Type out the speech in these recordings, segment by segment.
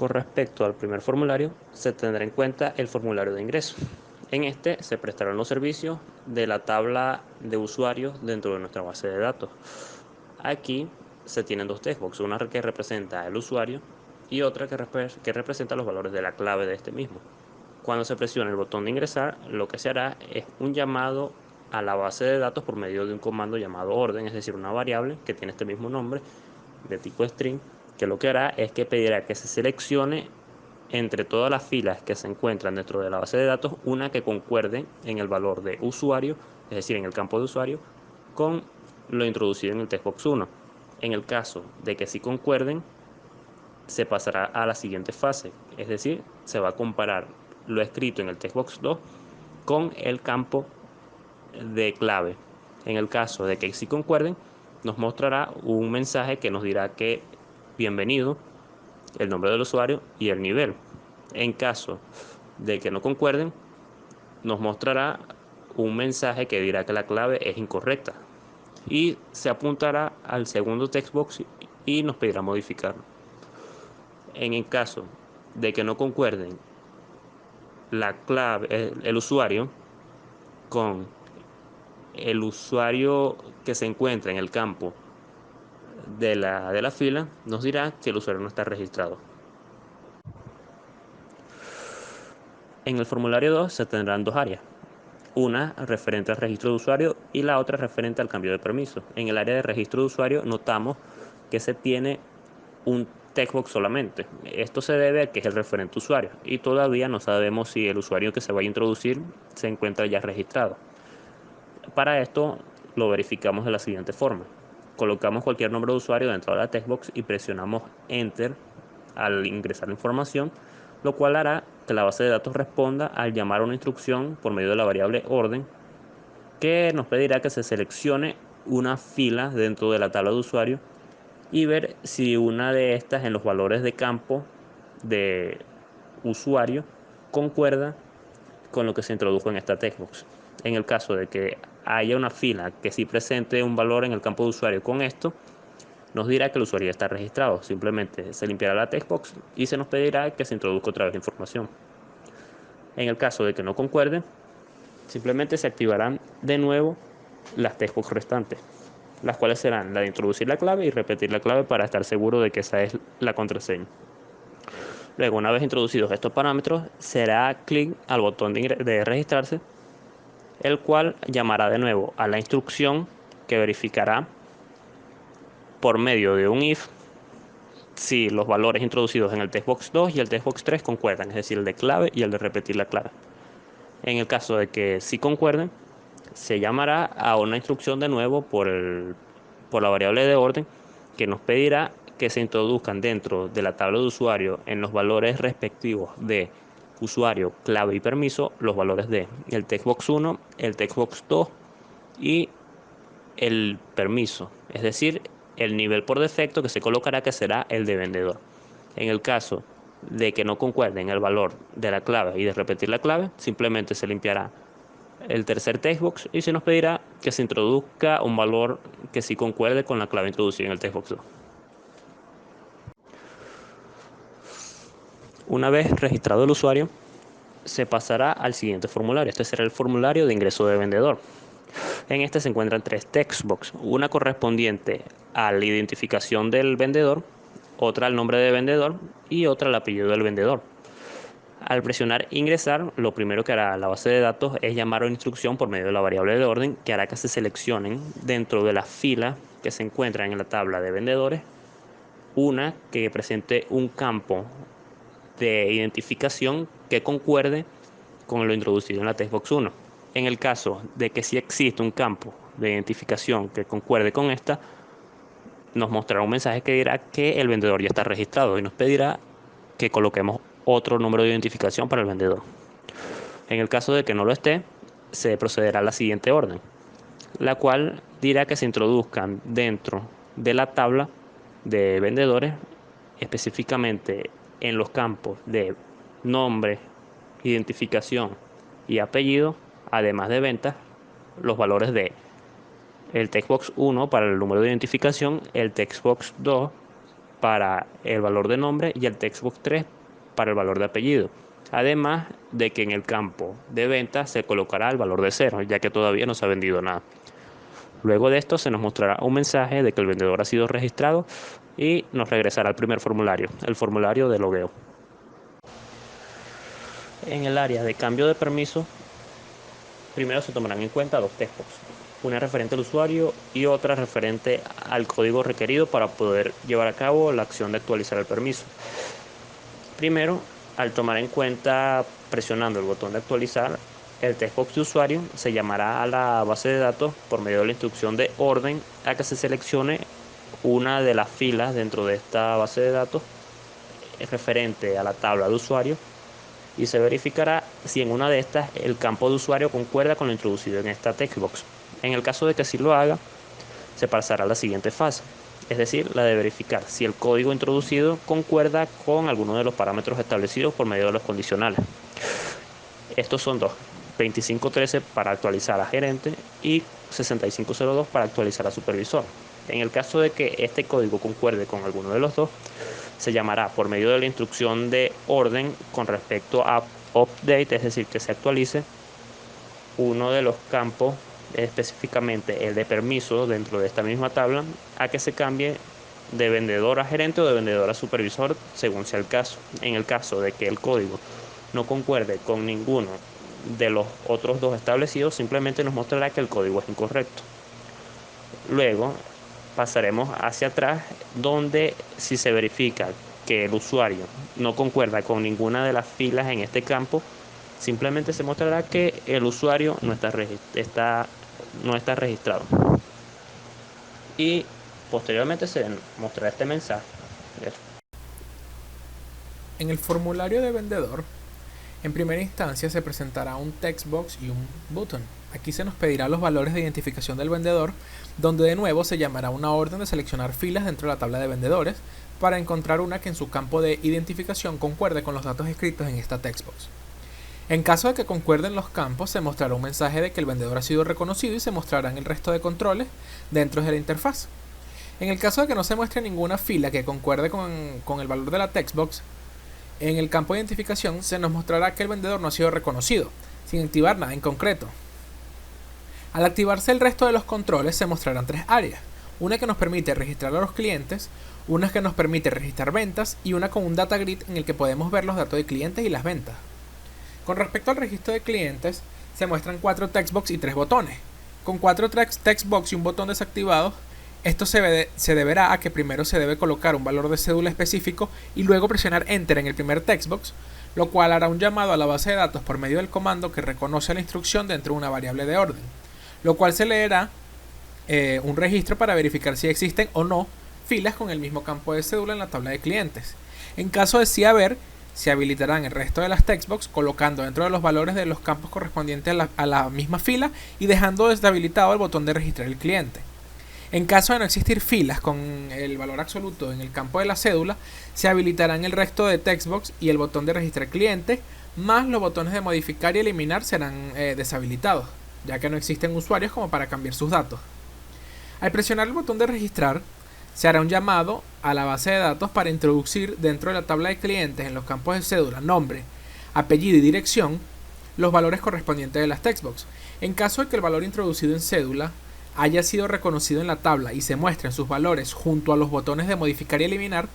Con respecto al primer formulario, se tendrá en cuenta el formulario de ingreso. En este se prestarán los servicios de la tabla de usuarios dentro de nuestra base de datos. Aquí se tienen dos textbox, una que representa el usuario y otra que representa los valores de la clave de este mismo. Cuando se presiona el botón de ingresar, lo que se hará es un llamado a la base de datos por medio de un comando llamado orden, es decir, una variable que tiene este mismo nombre de tipo string, que lo que hará es que pedirá que se seleccione entre todas las filas que se encuentran dentro de la base de datos una que concuerde en el valor de usuario, es decir, en el campo de usuario, con lo introducido en el textbox 1. En el caso de que sí concuerden, se pasará a la siguiente fase, es decir, se va a comparar lo escrito en el textbox 2 con el campo de clave. En el caso de que sí concuerden, nos mostrará un mensaje que nos dirá que bienvenido, el nombre del usuario y el nivel. En caso de que no concuerden, nos mostrará un mensaje que dirá que la clave es incorrecta y se apuntará al segundo textbox y nos pedirá modificarlo. En el caso de que no concuerden la clave, el usuario con el usuario que se encuentra en el campo de la fila, nos dirá que el usuario no está registrado. En el formulario 2 se tendrán dos áreas, una referente al registro de usuario y la otra referente al cambio de permiso. En el área de registro de usuario notamos que se tiene un textbox solamente. Esto se debe a que es el referente usuario y todavía no sabemos si el usuario que se vaya a introducir se encuentra ya registrado. Para esto lo verificamos de la siguiente forma. Colocamos cualquier nombre de usuario dentro de la textbox y presionamos Enter al ingresar la información, lo cual hará que la base de datos responda al llamar a una instrucción por medio de la variable orden, que nos pedirá que se seleccione una fila dentro de la tabla de usuario y ver si una de estas en los valores de campo de usuario concuerda con lo que se introdujo en esta textbox. En el caso de que haya una fila que sí presente un valor en el campo de usuario con esto, nos dirá que el usuario ya está registrado. Simplemente se limpiará la textbox y se nos pedirá que se introduzca otra vez la información. En el caso de que no concuerde, simplemente se activarán de nuevo las textbox restantes, las cuales serán la de introducir la clave y repetir la clave para estar seguro de que esa es la contraseña. Luego, una vez introducidos estos parámetros, se hará clic al botón de registrarse, el cual llamará de nuevo a la instrucción que verificará por medio de un if si los valores introducidos en el textbox 2 y el textbox 3 concuerdan, es decir, el de clave y el de repetir la clave. En el caso de que sí concuerden, se llamará a una instrucción de nuevo por la variable de orden que nos pedirá que se introduzcan dentro de la tabla de usuario en los valores respectivos de usuario, clave y permiso, los valores de el textbox 1, el textbox 2 y el permiso, es decir, el nivel por defecto que se colocará que será el de vendedor. En el caso de que no concuerden el valor de la clave y de repetir la clave, simplemente se limpiará el tercer textbox y se nos pedirá que se introduzca un valor que sí concuerde con la clave introducida en el textbox 2. Una vez registrado el usuario, se pasará al siguiente formulario. Este será el formulario de ingreso de vendedor. En este se encuentran tres textbox, una correspondiente a la identificación del vendedor, otra al nombre de vendedor y otra al apellido del vendedor. Al presionar ingresar, lo primero que hará la base de datos es llamar a una instrucción por medio de la variable de orden que hará que se seleccionen dentro de la fila que se encuentra en la tabla de vendedores una que presente un campo de identificación que concuerde con lo introducido en la textbox 1. En el caso de que sí existe un campo de identificación que concuerde con esta, nos mostrará un mensaje que dirá que el vendedor ya está registrado y nos pedirá que coloquemos otro número de identificación para el vendedor. En el caso de que no lo esté, se procederá a la siguiente orden, la cual dirá que se introduzcan dentro de la tabla de vendedores, específicamente en los campos de nombre, identificación y apellido, además de ventas, los valores de el textbox 1 para el número de identificación, el textbox 2 para el valor de nombre y el textbox 3 para el valor de apellido. Además de que en el campo de venta se colocará el valor de 0, ya que todavía no se ha vendido nada. Luego de esto se nos mostrará un mensaje de que el vendedor ha sido registrado y nos regresará al primer formulario, el formulario de logueo. En el área de cambio de permiso, primero se tomarán en cuenta dos textos, una referente al usuario y otra referente al código requerido para poder llevar a cabo la acción de actualizar el permiso. Primero, al tomar en cuenta presionando el botón de actualizar, el textbox de usuario se llamará a la base de datos por medio de la instrucción de orden a que se seleccione una de las filas dentro de esta base de datos referente a la tabla de usuario y se verificará si en una de estas el campo de usuario concuerda con lo introducido en esta textbox. En el caso de que sí lo haga, se pasará a la siguiente fase, es decir, la de verificar si el código introducido concuerda con alguno de los parámetros establecidos por medio de los condicionales. Estos son dos, 2513 para actualizar a gerente y 6502 para actualizar a supervisor. En el caso de que este código concuerde con alguno de los dos, se llamará por medio de la instrucción de orden con respecto a update, es decir, que se actualice uno de los campos, específicamente el de permiso dentro de esta misma tabla, a que se cambie de vendedor a gerente o de vendedor a supervisor según sea el caso. En el caso de que el código no concuerde con ninguno de los otros dos establecidos, simplemente nos mostrará que el código es incorrecto. Luego pasaremos hacia atrás, donde si se verifica que el usuario no concuerda con ninguna de las filas en este campo, simplemente se mostrará que el usuario no está registrado. Y posteriormente se mostrará este mensaje. En el formulario de vendedor, en primera instancia se presentará un textbox y un button. Aquí se nos pedirá los valores de identificación del vendedor, donde de nuevo se llamará una orden de seleccionar filas dentro de la tabla de vendedores para encontrar una que en su campo de identificación concuerde con los datos escritos en esta textbox. En caso de que concuerden los campos, se mostrará un mensaje de que el vendedor ha sido reconocido y se mostrarán el resto de controles dentro de la interfaz. En el caso de que no se muestre ninguna fila que concuerde con el valor de la textbox, en el campo de identificación se nos mostrará que el vendedor no ha sido reconocido, sin activar nada en concreto. Al activarse el resto de los controles se mostrarán tres áreas, una que nos permite registrar a los clientes, una que nos permite registrar ventas y una con un data grid en el que podemos ver los datos de clientes y las ventas. Con respecto al registro de clientes, se muestran 4 textbox y 3 botones. Con 4 textbox y un botón desactivado, esto se deberá a que primero se debe colocar un valor de cédula específico y luego presionar Enter en el primer textbox, lo cual hará un llamado a la base de datos por medio del comando que reconoce la instrucción dentro de una variable de orden, lo cual se leerá un registro para verificar si existen o no filas con el mismo campo de cédula en la tabla de clientes. En caso de sí haber, se habilitarán el resto de las textbox colocando dentro de los valores de los campos correspondientes a la misma fila y dejando deshabilitado el botón de registrar el cliente. En caso de no existir filas con el valor absoluto en el campo de la cédula, se habilitarán el resto de textbox y el botón de registrar cliente, más los botones de modificar y eliminar serán deshabilitados, ya que no existen usuarios como para cambiar sus datos. Al presionar el botón de registrar, se hará un llamado a la base de datos para introducir dentro de la tabla de clientes en los campos de cédula, nombre, apellido y dirección los valores correspondientes de las textbox. En caso de que el valor introducido en cédula haya sido reconocido en la tabla y se muestren sus valores junto a los botones de modificar y eliminar,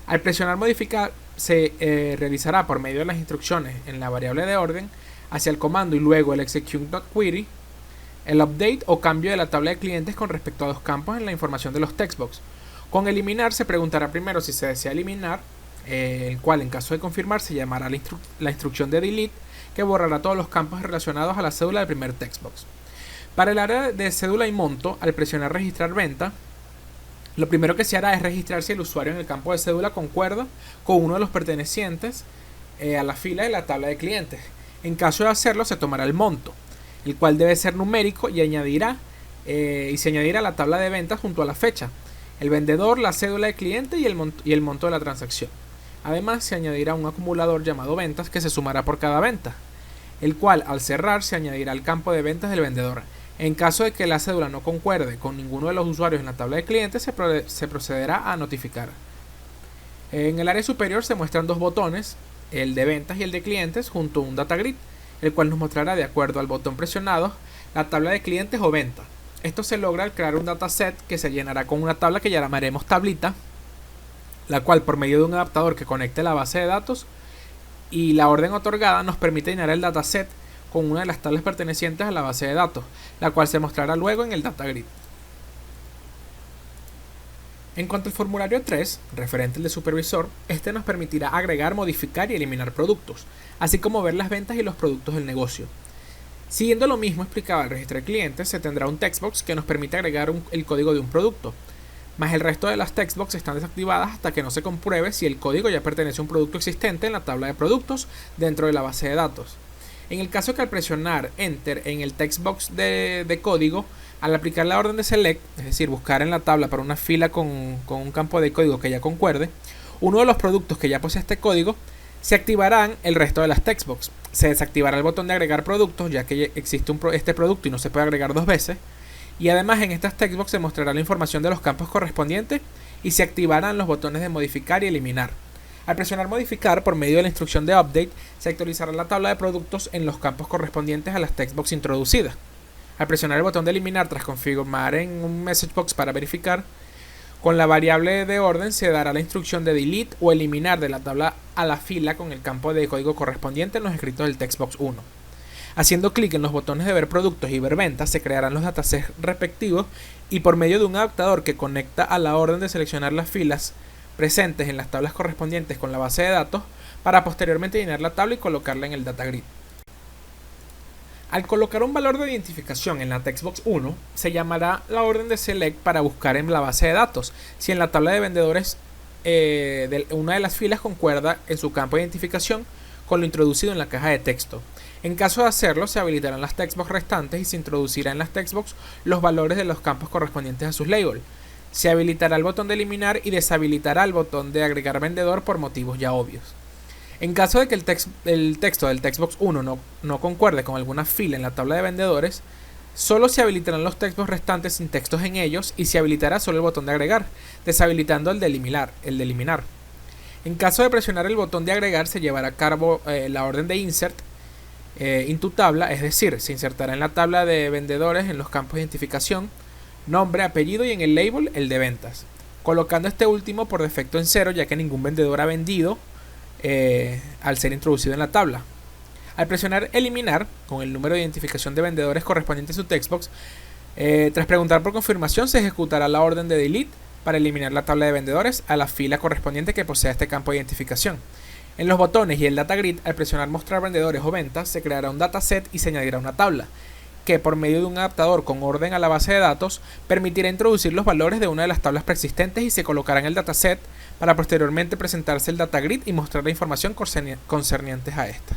al presionar modificar se realizará por medio de las instrucciones en la variable de orden hacia el comando y luego el execute.query el update o cambio de la tabla de clientes con respecto a los campos en la información de los textbox. Con eliminar se preguntará primero si se desea eliminar, el cual en caso de confirmar se llamará la instrucción de delete que borrará todos los campos relacionados a la cédula del primer textbox. Para el área de cédula y monto, al presionar registrar venta, lo primero que se hará es registrar si el usuario en el campo de cédula concuerda con uno de los pertenecientes a la fila de la tabla de clientes. En caso de hacerlo, se tomará el monto, el cual debe ser numérico y se añadirá a la tabla de ventas junto a la fecha, el vendedor, la cédula de cliente y el monto de la transacción. Además, se añadirá un acumulador llamado ventas que se sumará por cada venta, el cual al cerrar se añadirá al campo de ventas del vendedor. En caso de que la cédula no concuerde con ninguno de los usuarios en la tabla de clientes, se procederá a notificar. En el área superior se muestran dos botones, el de ventas y el de clientes, junto a un data grid, el cual nos mostrará, de acuerdo al botón presionado, la tabla de clientes o venta. Esto se logra al crear un dataset que se llenará con una tabla que llamaremos tablita, la cual, por medio de un adaptador que conecte la base de datos y la orden otorgada, nos permite llenar el dataset con una de las tablas pertenecientes a la base de datos, la cual se mostrará luego en el data grid. En cuanto al formulario 3, referente al de supervisor, este nos permitirá agregar, modificar y eliminar productos, así como ver las ventas y los productos del negocio. Siguiendo lo mismo explicado al registro de clientes, se tendrá un textbox que nos permite agregar el código de un producto, más el resto de las textbox están desactivadas hasta que no se compruebe si el código ya pertenece a un producto existente en la tabla de productos dentro de la base de datos. En el caso que al presionar Enter en el textbox de código, al aplicar la orden de select, es decir, buscar en la tabla para una fila con un campo de código que ya concuerde, uno de los productos que ya posee este código, se activarán el resto de las textbox. Se desactivará el botón de agregar productos, ya que existe este producto y no se puede agregar dos veces. Y además en estas textbox se mostrará la información de los campos correspondientes y se activarán los botones de modificar y eliminar. Al presionar modificar por medio de la instrucción de update, se actualizará la tabla de productos en los campos correspondientes a las textbox introducidas. Al presionar el botón de eliminar tras configurar en un message box para verificar, con la variable de orden se dará la instrucción de delete o eliminar de la tabla a la fila con el campo de código correspondiente en los escritos del textbox 1. Haciendo clic en los botones de ver productos y ver ventas se crearán los datasets respectivos y por medio de un adaptador que conecta a la orden de seleccionar las filas presentes en las tablas correspondientes con la base de datos para posteriormente llenar la tabla y colocarla en el data grid. Al colocar un valor de identificación en la textbox 1, se llamará la orden de select para buscar en la base de datos si en la tabla de vendedores una de las filas concuerda en su campo de identificación con lo introducido en la caja de texto. En caso de hacerlo, se habilitarán las textbox restantes y se introducirá en las textbox los valores de los campos correspondientes a sus labels. Se habilitará el botón de eliminar y deshabilitará el botón de agregar vendedor por motivos ya obvios. En caso de que el texto del textbox 1 no concuerde con alguna fila en la tabla de vendedores, solo se habilitarán los textbox restantes sin textos en ellos y se habilitará solo el botón de agregar, deshabilitando el de eliminar. En caso de presionar el botón de agregar, se llevará a cabo la orden de insert into tabla, es decir, se insertará en la tabla de vendedores en los campos de identificación, nombre, apellido y en el label el de ventas, colocando este último por defecto en 0 ya que ningún vendedor ha vendido al ser introducido en la tabla. Al presionar eliminar con el número de identificación de vendedores correspondiente a su textbox, tras preguntar por confirmación se ejecutará la orden de delete para eliminar la tabla de vendedores a la fila correspondiente que posea este campo de identificación. En los botones y el data grid, al presionar mostrar vendedores o ventas, se creará un dataset y se añadirá una tabla, que por medio de un adaptador con orden a la base de datos, permitirá introducir los valores de una de las tablas preexistentes y se colocará en el dataset para posteriormente presentarse el data grid y mostrar la información concerniente a esta.